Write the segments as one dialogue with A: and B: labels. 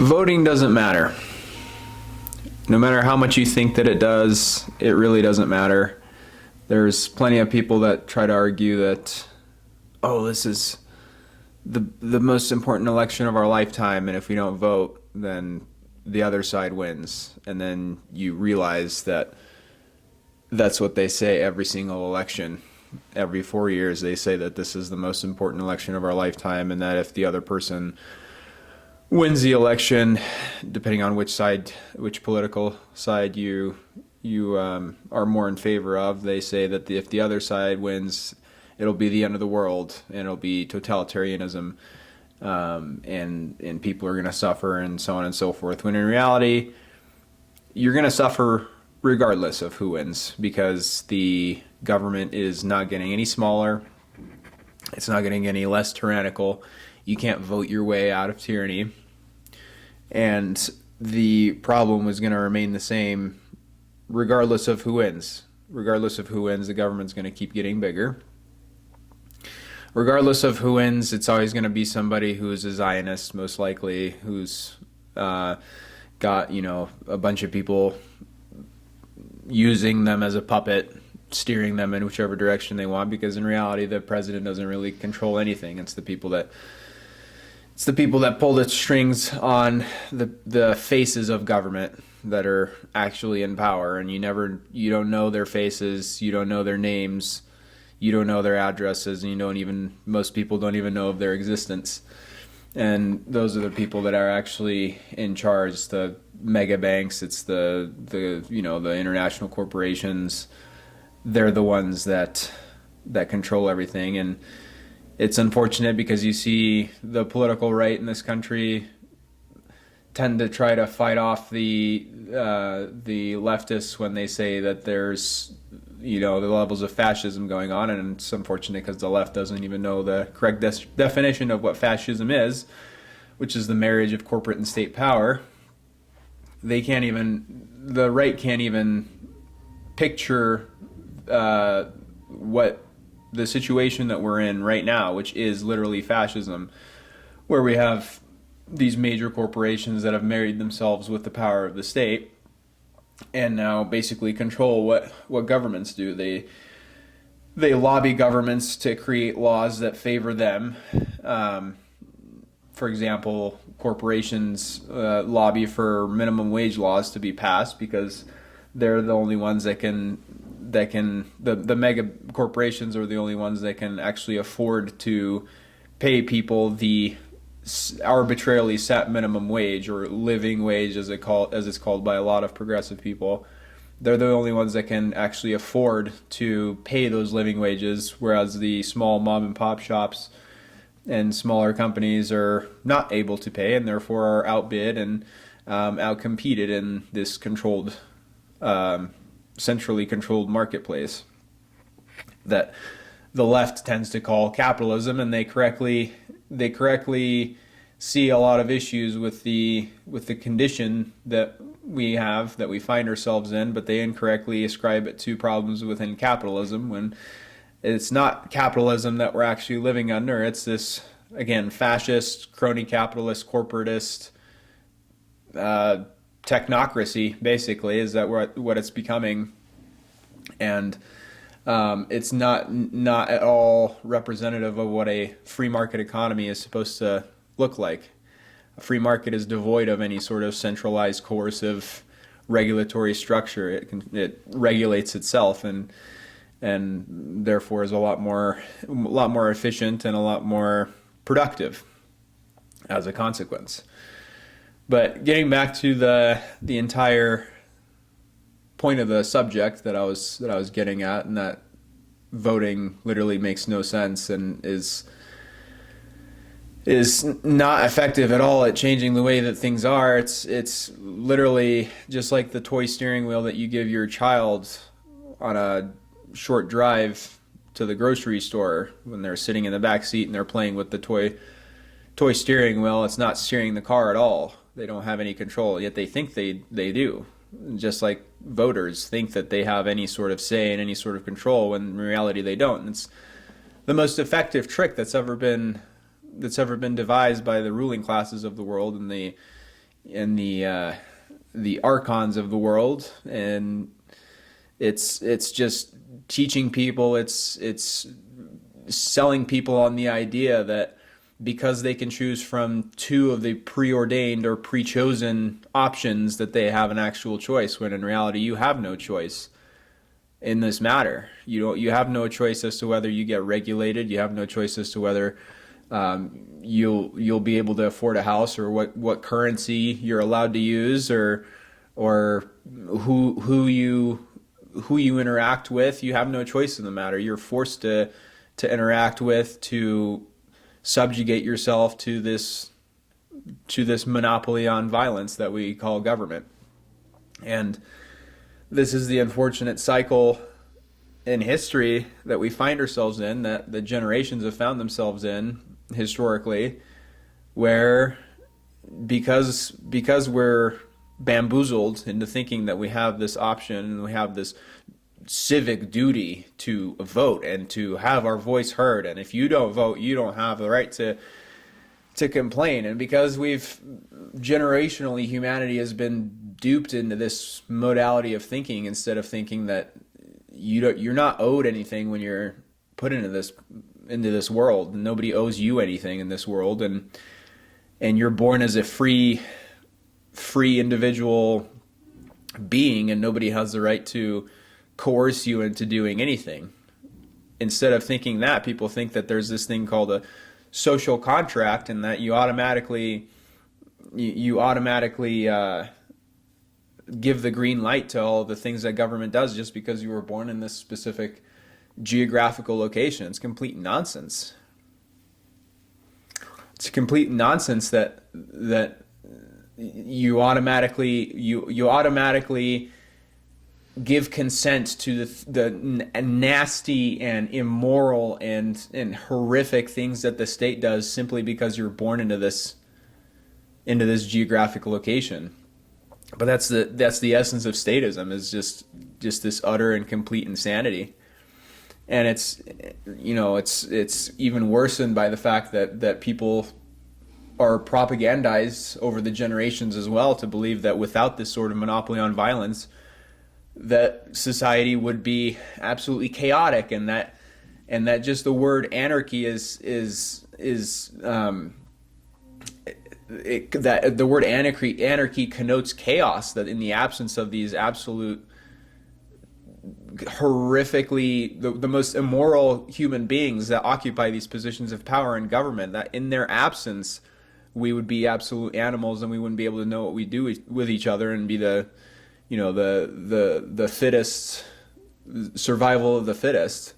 A: Voting doesn't matter. No matter how much you think that it does, it really doesn't matter. There's plenty of people that try to argue that, oh, this is the most important election of our lifetime, and if we don't vote, then the other side wins. And then you realize that that's what they say every single election. Every 4 years, they say that this is the most important election of our lifetime, and that if the other person wins the election, depending on which political side you are more in favor of, they say that if the other side wins, it'll be the end of the world and it'll be totalitarianism, and people are going to suffer and so on and so forth. When in reality, you're going to suffer regardless of who wins, because the government is not getting any smaller. It's not getting any less tyrannical. You can't vote your way out of tyranny. And the problem is going to remain the same regardless of who wins. Regardless of who wins, the government's going to keep getting bigger. Regardless of who wins, it's always going to be somebody who's a Zionist, most likely, who's got, a bunch of people using them as a puppet, steering them in whichever direction they want, because in reality, the president doesn't really control anything. It's the people that pull the strings on the faces of government that are actually in power, and you don't know their faces, you don't know their names, you don't know their addresses, and most people don't even know of their existence. And those are the people that are actually in charge. The mega banks, it's the international corporations. They're the ones that control everything. And it's unfortunate because you see the political right in this country tend to try to fight off the leftists when they say that there's the levels of fascism going on. And it's unfortunate because the left doesn't even know the correct definition of what fascism is, which is the marriage of corporate and state power. The right can't even picture what the situation that we're in right now, which is literally fascism, where we have these major corporations that have married themselves with the power of the state and now basically control what governments do. They lobby governments to create laws that favor them. For example, corporations lobby for minimum wage laws to be passed because they're the only ones the mega corporations are the only ones that can actually afford to pay people the arbitrarily set minimum wage, or living wage as it's called by a lot of progressive people. They're the only ones that can actually afford to pay those living wages, whereas the small mom and pop shops and smaller companies are not able to pay, and therefore are outbid and outcompeted in this centrally controlled marketplace that the left tends to call capitalism. And they correctly see a lot of issues with the condition that we find ourselves in, but they incorrectly ascribe it to problems within capitalism, when it's not capitalism that we're actually living under. It's this, again, fascist, crony capitalist, corporatist technocracy, basically, is that what it's becoming. And it's not at all representative of what a free market economy is supposed to look like. A free market is devoid of any sort of centralized, coercive regulatory structure. It regulates itself, and therefore is a lot more efficient and a lot more productive as a consequence. But getting back to the entire point of the subject that I was getting at, and that voting literally makes no sense and is not effective at all at changing the way that things are. It's literally just like the toy steering wheel that you give your child on a short drive to the grocery store when they're sitting in the back seat and they're playing with the toy steering wheel. It's not steering the car at all. They don't have any control, yet they think they do. Just like voters think that they have any sort of say and any sort of control, when in reality they don't. And it's the most effective trick that's ever been devised by the ruling classes of the world, and the and the archons of the world, and it's just teaching people, it's selling people on the idea that because they can choose from two of the preordained or pre-chosen options that they have an actual choice, when in reality you have no choice in this matter. You have no choice as to whether you get regulated. You have no choice as to whether you'll be able to afford a house, or what currency you're allowed to use, or who you interact with. You have no choice in the matter. You're forced to interact with, to subjugate yourself to this monopoly on violence that we call government. And this is the unfortunate cycle in history that we find ourselves in, that the generations have found themselves in historically, where because we're bamboozled into thinking that we have this option and we have this civic duty to vote and to have our voice heard, and if you don't vote, you don't have the right to complain. And because generationally humanity has been duped into this modality of thinking, instead of thinking that you're not owed anything when you're put into this world. Nobody owes you anything in this world, and you're born as a free individual being, and nobody has the right to coerce you into doing anything. Instead of thinking that, people think that there's this thing called a social contract, and that you automatically give the green light to all the things that government does just because you were born in this specific geographical location. It's complete nonsense. It's complete nonsense that you automatically give consent to the nasty and immoral and horrific things that the state does simply because you're born into this geographic location. But that's the essence of statism, is just this utter and complete insanity. And it's even worsened by the fact that people are propagandized over the generations as well to believe that without this sort of monopoly on violence, that society would be absolutely chaotic, and that just the word anarchy that the word anarchy connotes chaos, that in the absence of these absolute horrifically the most immoral human beings that occupy these positions of power in government, that in their absence we would be absolute animals, and we wouldn't be able to know what we do with each other, and be the fittest, survival of the fittest.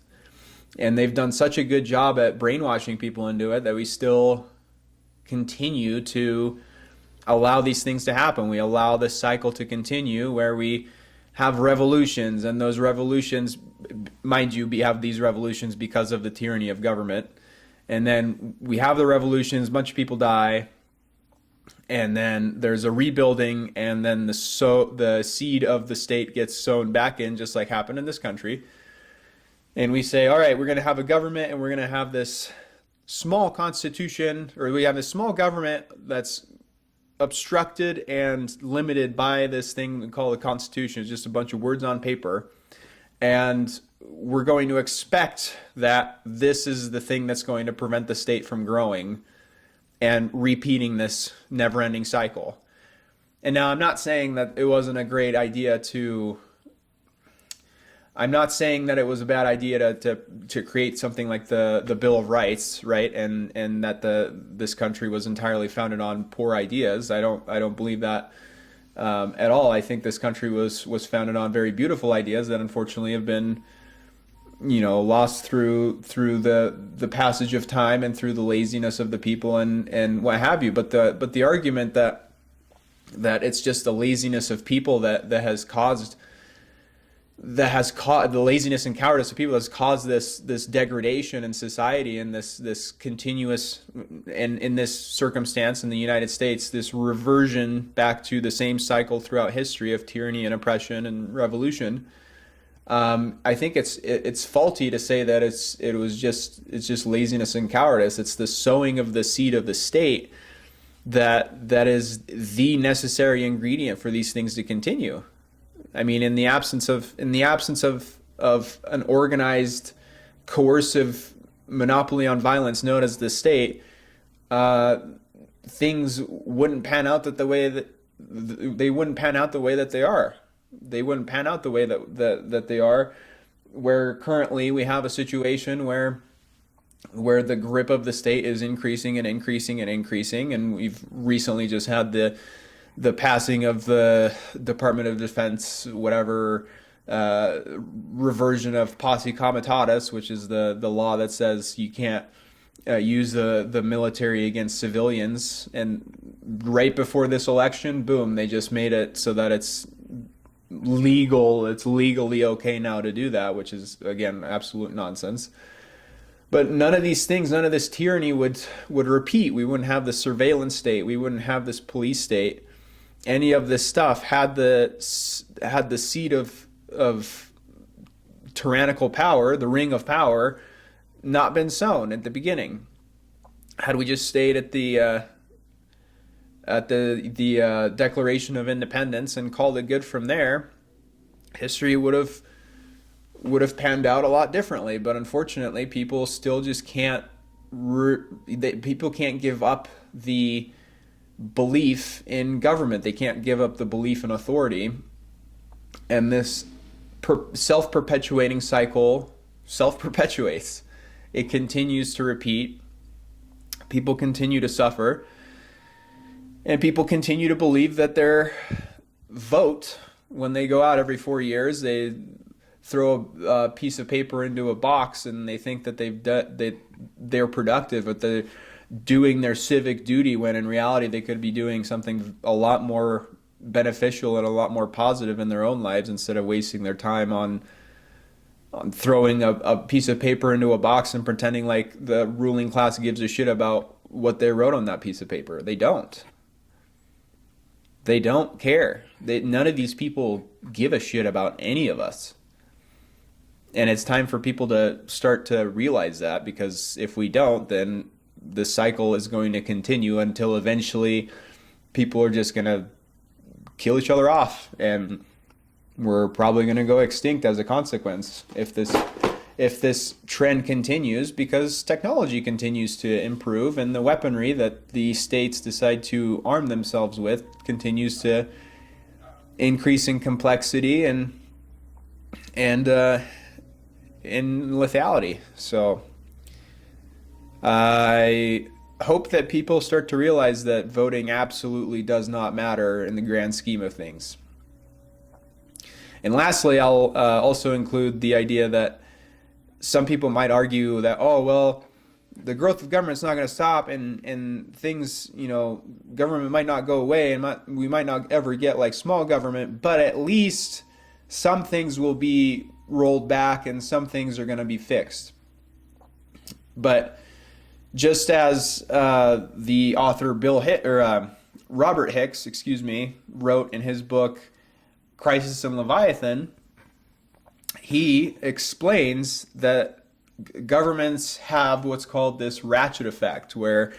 A: And they've done such a good job at brainwashing people into it that we still continue to allow these things to happen. We allow this cycle to continue, where we have revolutions, and those revolutions, mind you, we have these revolutions because of the tyranny of government. And then we have the revolutions, a bunch of people die, and then there's a rebuilding, and then the seed of the state gets sown back in, just like happened in this country. And we say, all right, we're going to have a government, and we're going to have this small constitution, or we have this small government that's obstructed and limited by this thing we call the Constitution. It's just a bunch of words on paper. And we're going to expect that this is the thing that's going to prevent the state from growing and repeating this never-ending cycle. And now I'm not saying that it wasn't a great idea I'm not saying that it was a bad idea to create something like the Bill of Rights, right? And that this country was entirely founded on poor ideas. I don't believe that at all. I think this country was founded on very beautiful ideas that unfortunately have been, lost through the passage of time and through the laziness of the people and what have you. But the argument that it's just the laziness of people that has caused the laziness and cowardice of people has caused this degradation in society, and this continuous, and in this circumstance in the United States, this reversion back to the same cycle throughout history of tyranny and oppression and revolution. I think it's faulty to say that it's just laziness and cowardice. It's the sowing of the seed of the state that is the necessary ingredient for these things to continue. I mean, in the absence of an organized, coercive monopoly on violence known as the state, uh, things wouldn't pan out that the way that they wouldn't pan out the way that they are. They wouldn't pan out the way that they are. Where currently we have a situation where the grip of the state is increasing and increasing and increasing, and we've recently just had the passing of the Department of Defense, whatever, reversion of posse comitatus, which is the law that says you can't use the military against civilians. And right before this election, boom, they just made it so that it's legal. It's legally okay now to do that, which is, again, absolute nonsense. But none of these things, none of this tyranny would repeat. We wouldn't have the surveillance state. We wouldn't have this police state. Any of this stuff had the seat of tyrannical power, the ring of power, not been sown at the beginning. Had we just stayed at the Declaration of Independence and called it good from there, history would have panned out a lot differently. But unfortunately, people still just can't. People can't give up the belief in government. They can't give up the belief in authority, and this self-perpetuating cycle self-perpetuates. It continues to repeat. People continue to suffer, and people continue to believe that their vote, when they go out every 4 years, they throw a piece of paper into a box and they think that they're productive, but they're doing their civic duty, when in reality they could be doing something a lot more beneficial and a lot more positive in their own lives, instead of wasting their time on throwing a piece of paper into a box and pretending like the ruling class gives a shit about what they wrote on that piece of paper. They don't. They don't care. None of these people give a shit about any of us. And it's time for people to start to realize that, because if we don't, then the cycle is going to continue until eventually people are just going to kill each other off, and we're probably going to go extinct as a consequence if this trend continues, because technology continues to improve and the weaponry that the states decide to arm themselves with continues to increase in complexity and in lethality. So I hope that people start to realize that voting absolutely does not matter in the grand scheme of things. And lastly, I'll also include the idea that some people might argue that, oh, well, the growth of government is not going to stop, and things, government might not go away, and we might not ever get like small government, but at least some things will be rolled back and some things are going to be fixed. But just as the author Robert Hicks, wrote in his book Crisis in Leviathan, he explains that governments have what's called this ratchet effect, where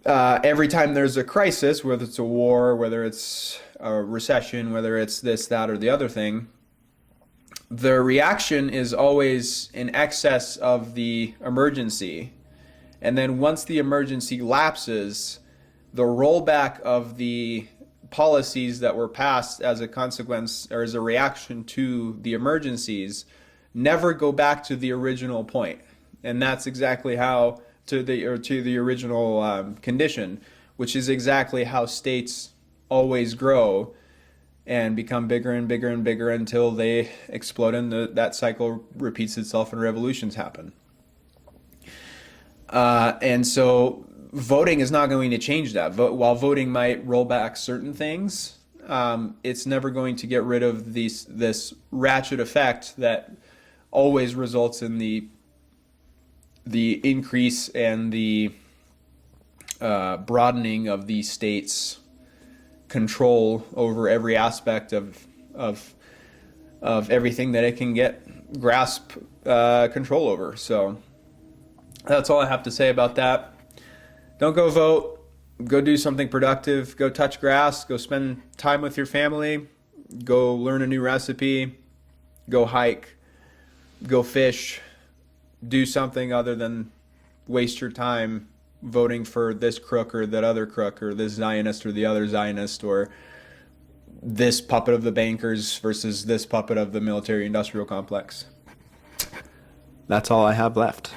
A: every time there's a crisis, whether it's a war, whether it's a recession, whether it's this, that, or the other thing, the reaction is always in excess of the emergency. And then once the emergency lapses, the rollback of the policies that were passed as a consequence or as a reaction to the emergencies never go back to the original point. And that's exactly how to the original condition, which is exactly how states always grow and become bigger and bigger and bigger until they explode, and that cycle repeats itself and revolutions happen. And so voting is not going to change that. While voting might roll back certain things, it's never going to get rid of this ratchet effect that always results in the increase and the broadening of the state's control over every aspect of everything that it can grasp control over. So that's all I have to say about that. Don't go vote. go do something productive. Go touch grass. Go spend time with your family. Go learn a new recipe. Go hike. Go fish. Do something other than waste your time voting for this crook or that other crook or this Zionist or the other Zionist or this puppet of the bankers versus this puppet of the military industrial complex. That's all I have left.